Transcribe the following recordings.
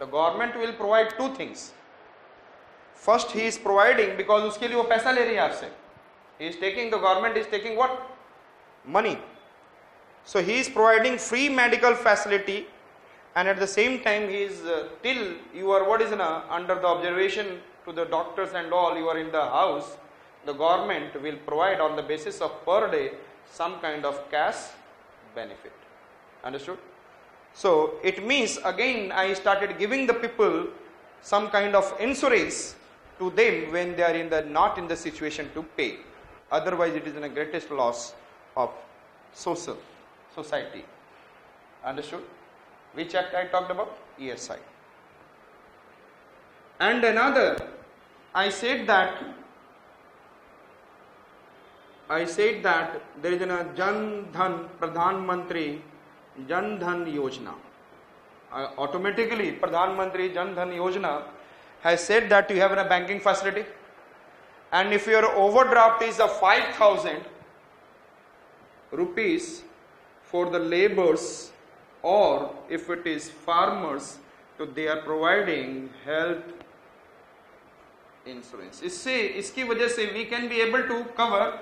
The government will provide two things. First, he is providing because उसके लिए वो पैसा ले रही है आपसे. He is taking, the government is taking what? Money. So he is providing free medical facility, and at the same time he is till you are under the observation to the doctors and all, you are in the house, the government will provide on the basis of per day some kind of cash benefit. Understood? So it means again I started giving the people some kind of insurance to them when they are not in the situation to pay. Otherwise it is the greatest loss of society. Understood? Which act I talked about? ESI. And another, I said that there is a Jan Dhan, Pradhan Mantri Jan Dhan Yojana. Automatically Pradhan Mantri Jan Dhan Yojana has said that you have a banking facility, and if your overdraft is of 5,000 rupees for the laborers, or if it is farmers, so they are providing health insurance. इसकी वजह से we can be able to cover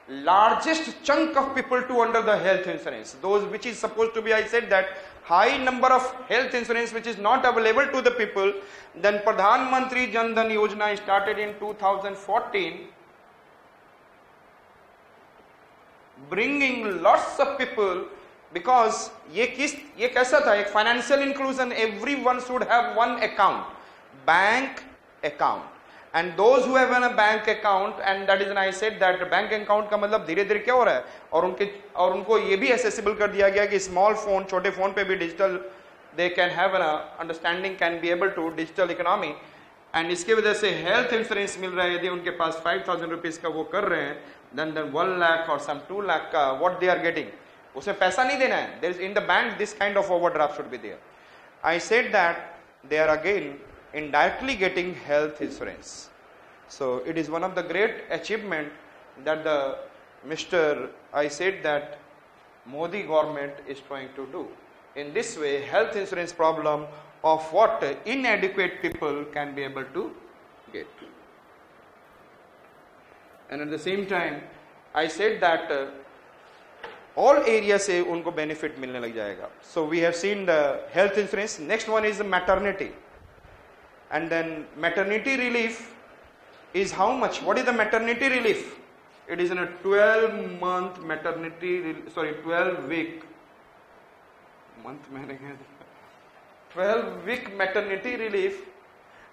largest chunk of people to under the health insurance. Those which is supposed to be, I said that high number of health insurance which is not available to the people. Then Pradhan Mantri Jan Dhan Yojana started in 2014, bringing lots of people, because ये कैसा था, एक financial inclusion, everyone should have one account, bank account. And those who have a bank account, and that is when I said that bank account का मतलब धीरे धीरे क्या हो रहा है, और उनको ये भी accessible कर दिया गया कि small phone, छोटे phone पे भी digital, they can have an understanding, can be able to digital economy, and इसके वजह से health insurance मिल रहा है. यदि उनके पास 5,000 rupees का वो कर रहे हैं, then 1 lakh or some 2 lakh का what they are getting, उसमें पैसा नहीं देना है. There is in the bank this kind of overdraft should be there. I said that they are again indirectly getting health insurance. So it is one of the great achievement that I said that Modi government is trying to do. In this way, health insurance problem of what inadequate people can be able to get. And at the same time, I said that all areas से उनको benefit मिलने लग जाएगा. So we have seen the health insurance. Next one is maternity. And then maternity relief is how much? What is the maternity relief? It is in a 12-month maternity, 12-week. 12-week maternity relief,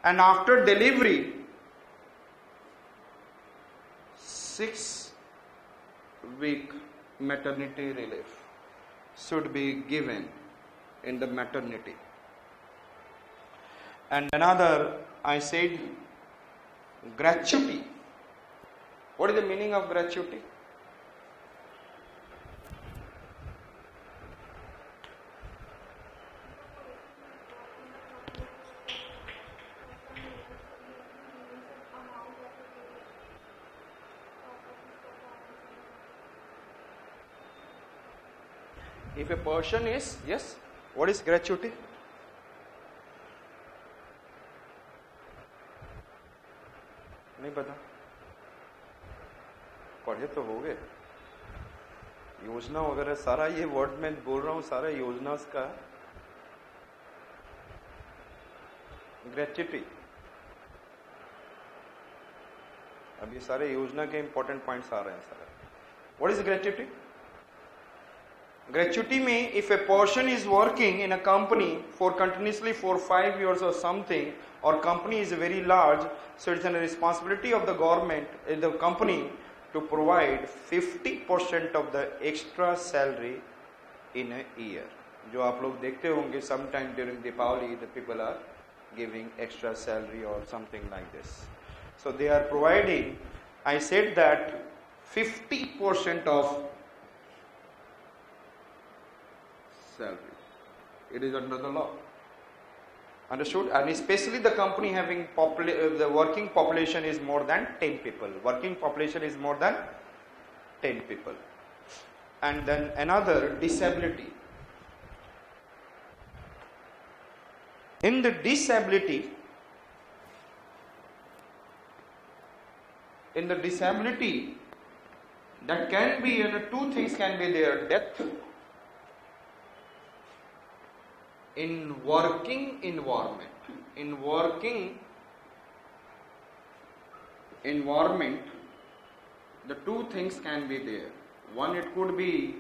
and after delivery, 6-week maternity relief should be given in the maternity. And another, I said, gratuity. What is the meaning of gratuity? If a person is, yes, what is gratuity? नहीं पता, पढ़े तो हो गए. योजना वगैरह सारा ये वर्ड में बोल रहा हूँ, सारा योजना का ग्रेच्युटी. अब ये सारे योजना के इंपॉर्टेंट पॉइंट्स आ रहे हैं सारे. What is gratuity? Gratuity means if a person is working in a company for continuously for 5 years or something, or company is very large, so it's a responsibility of the government, the company, to provide 50% of the extra salary in a year. जो आप लोग देखते होंगे sometime during Deepavali, the people are giving extra salary or something like this. So they are providing, I said that 50% of salary. It is under the law. Understood? And especially the company having the working population is more than 10 people. Working population is more than 10 people. And then another, disability. In the disability, that can be, two things can be there: death in working environment. In working environment, the two things can be there. One, it could be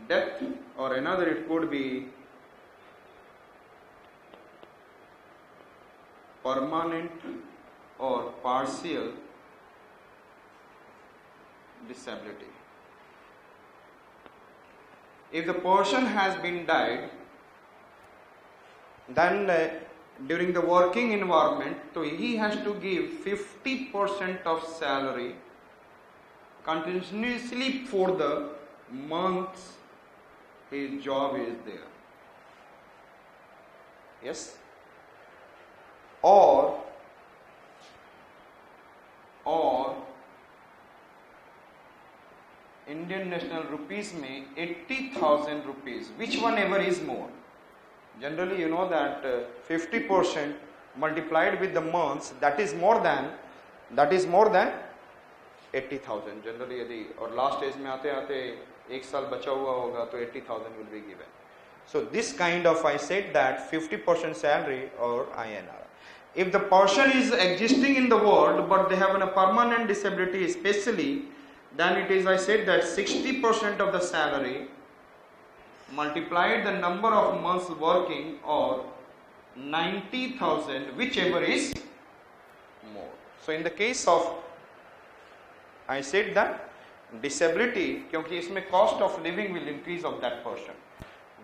death, or another it could be permanent or partial disability. If the person has been died, then during the working environment, so he has to give 50% of salary continuously for the months his job is there. Yes? Or Indian national rupees में 80,000 rupees, which one ever is more? Generally, you know that 50% multiplied with the months, that is more than 80,000. Generally, यदि और last stage में आते आते एक साल बचा हुआ होगा तो 80,000 will be given. So this kind of, I said that 50% salary or INR. If the person is existing in the world but they have a permanent disability especially, then it is, I said that 60% of the salary multiplied the number of months working, or 90,000, whichever is more. So in the case of, I said that disability, क्योंकि इसमें cost of living will increase of that person.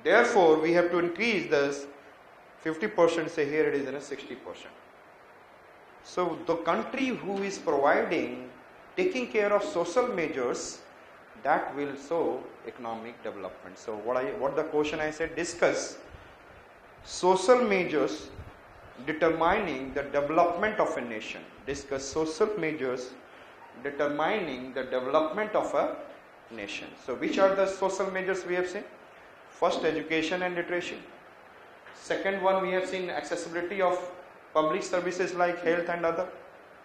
Therefore, we have to increase this 50%, say here it is in a 60%. So the country who is providing, taking care of social measures, that will show economic development. So what the question I said, discuss social measures determining the development of a nation. Discuss social measures determining the development of a nation. So which are the social measures we have seen? First, education and literacy. Second one, we have seen accessibility of public services like health and other.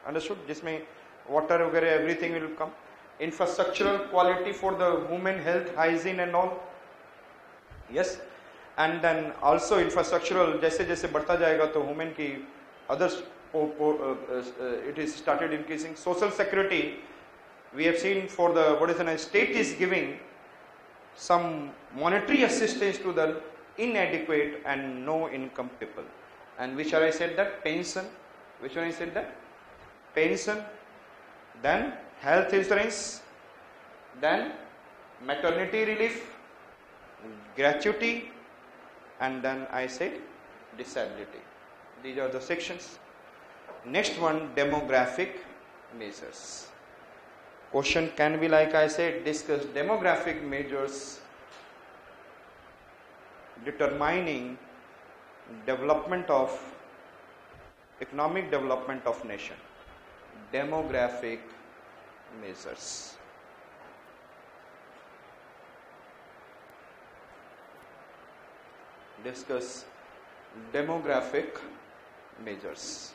Understood? जिसमें water वगैरह everything will come. Infrastructural quality for the women health, hygiene and all. Yes. And then also infrastructural, जैसे जैसे बढ़ता जाएगा तो women की others it is started increasing. Social security, we have seen for the, what is the state is giving some monetary assistance to the inadequate and no income people. And which are, I said that pension, which one I said that pension, then health insurance, then maternity relief, gratuity, and then I said disability. These are the sections. Next one, demographic measures. Question can be, like I said, discuss demographic measures determining development of, economic development of nation. Demographic measures. Discuss demographic measures.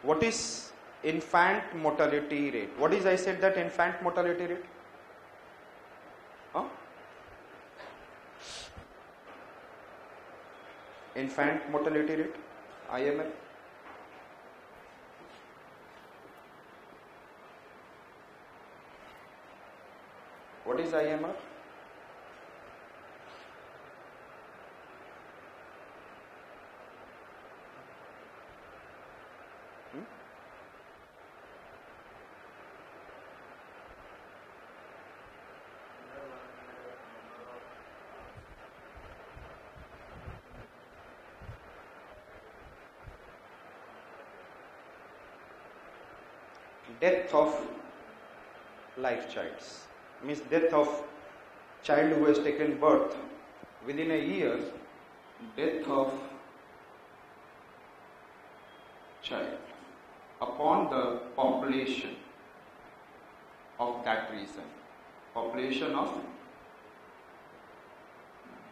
What is infant mortality rate? What is, I said that infant mortality rate? Huh? Infant mortality rate, IMR. What is IMR? Death of live childs, means death of child who has taken birth within a year, death of child. upon the population of that region. Population of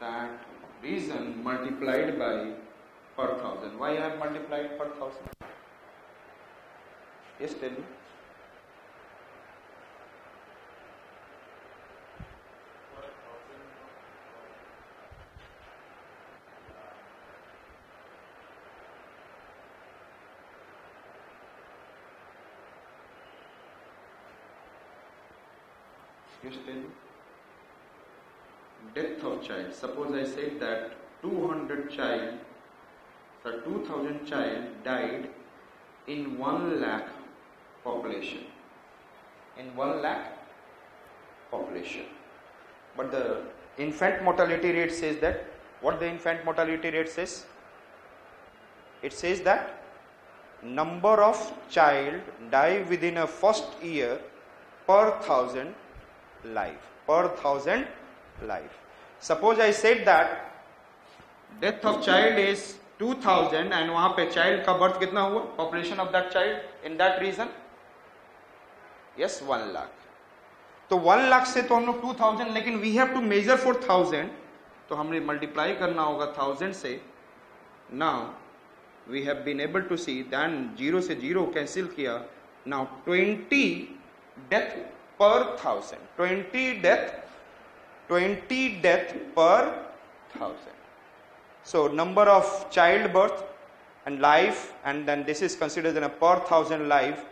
that region multiplied by per thousand. Why I have multiplied per thousand? Yes, tell me. Yes, tell me. Death of child. Suppose I said that 200 child, 2000 child died in 1 lakh population. In 1 lakh population. But the infant mortality rate says that, what the infant mortality rate says? It says that number of child die within a first year per 1000 life. Per 1000 life. Suppose I said that death of child is 2000 and वहाँ पे child का birth कितना हुआ? Population of that child in that region? Yes, 1 lakh. तो 1 lakh से तो हम लोग 2000, लेकिन we have to measure for 1000, तो हमने multiply करना होगा 1000 से. Now we have been able to see then 0 से 0 cancel किया. Now 20 death per 1000. 20 death per 1000. So number of childbirth and life, and then this is considered in a per 1000 life.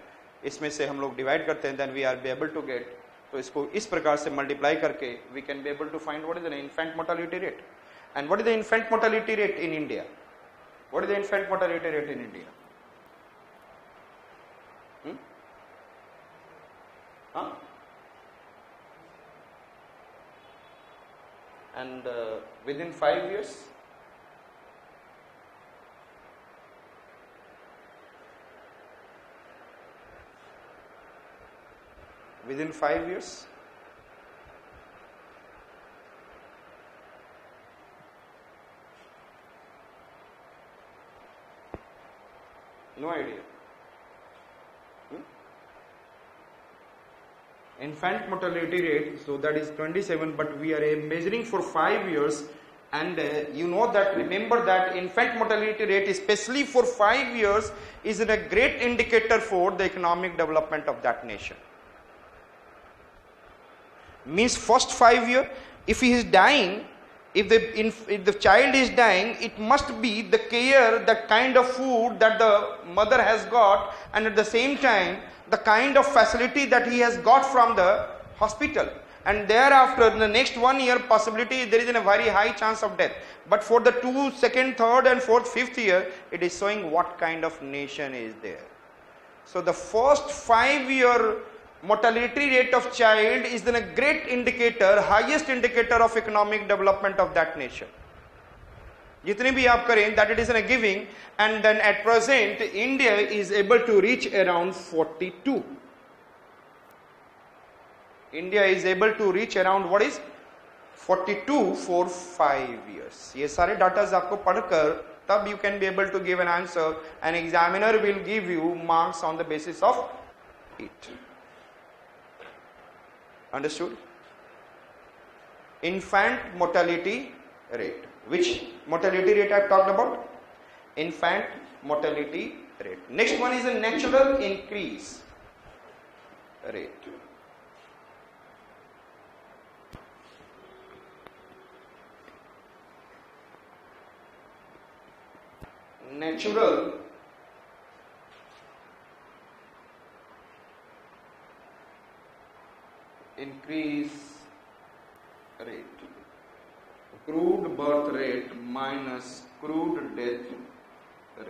इसमें से हम लोग divide करते हैं, then we are be able to get. तो इसको इस प्रकार से multiply करके we can be able to find what is the infant mortality rate. And what is the infant mortality rate in India? What is the infant mortality rate in India? Huh? And within 5 years, within 5 years, no idea. Infant mortality rate, so that is 27, but we are measuring for 5 years, and you know that, remember that infant mortality rate, especially for 5 years, is a great indicator for the economic development of that nation. Means first 5 years, if he is dying, if the child is dying, it must be the care, the kind of food that the mother has got, and at the same time the kind of facility that he has got from the hospital. And thereafter, in the next 1 year, possibility there is a very high chance of death. But for the 2nd, 2nd, 3rd and 4th, 5th year, it is showing what kind of nation is there. So the first 5 year mortality rate of child is then a great indicator, highest indicator of economic development of that nation. जितने भी आप करें, that it is in a giving, and then at present India is able to reach around 42. India is able to reach around what is 42 for 5 years. ये सारे datas आपको पढ़कर तब you can be able to give an answer, and examiner will give you marks on the basis of it. Understood? Infant mortality rate. Which mortality rate I have talked about? Infant mortality rate. Next one is a natural increase rate. Natural increase rate. Crude birth rate minus crude death rate.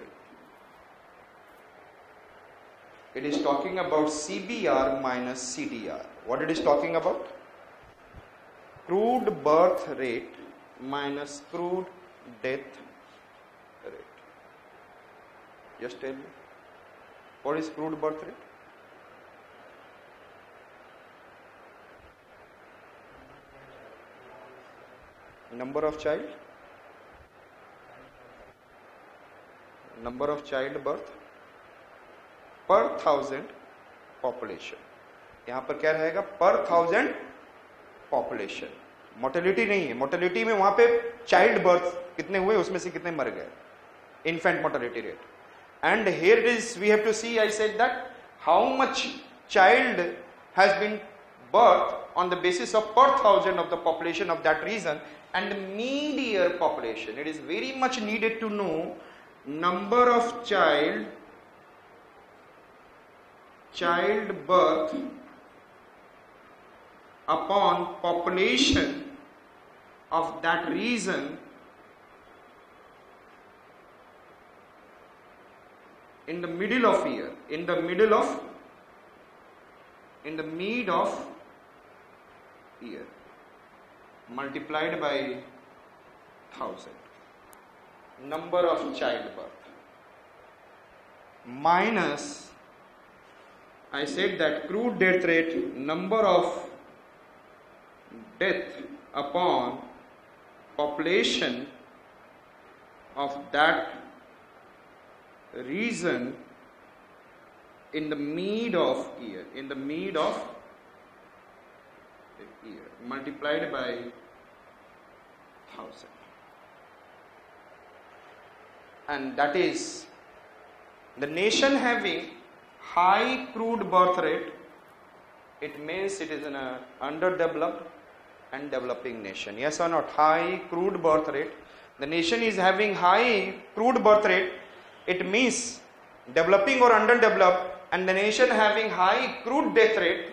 It is talking about CBR minus CDR. What it is talking about? Crude birth rate minus crude death rate. Just tell me, what is crude birth rate? Number of child? Number of child birth? पर 1000 population. यहां पर क्या रहेगा? पर 1000 population. Mortality नहीं है. Mortality में वहां पे चाइल्ड बर्थ कितने हुए, उसमें से कितने मर गए, infant mortality rate. And here it is, we have to see, I said that how much child has been birthed on the basis of per 1000 of the population of that region and mid-year population. It is very much needed to know number of child birth upon population of that region in the middle of year, in the mid of year, multiplied by 1000, number of childbirth, minus, I said that crude death rate, number of death upon population of that region in the mid of year, multiplied by 1000. And that is the nation having high crude birth rate, it means it is an underdeveloped and developing nation. Yes or not? High crude birth rate. The nation is having high crude birth rate, it means developing or underdeveloped, and the nation having high crude death rate,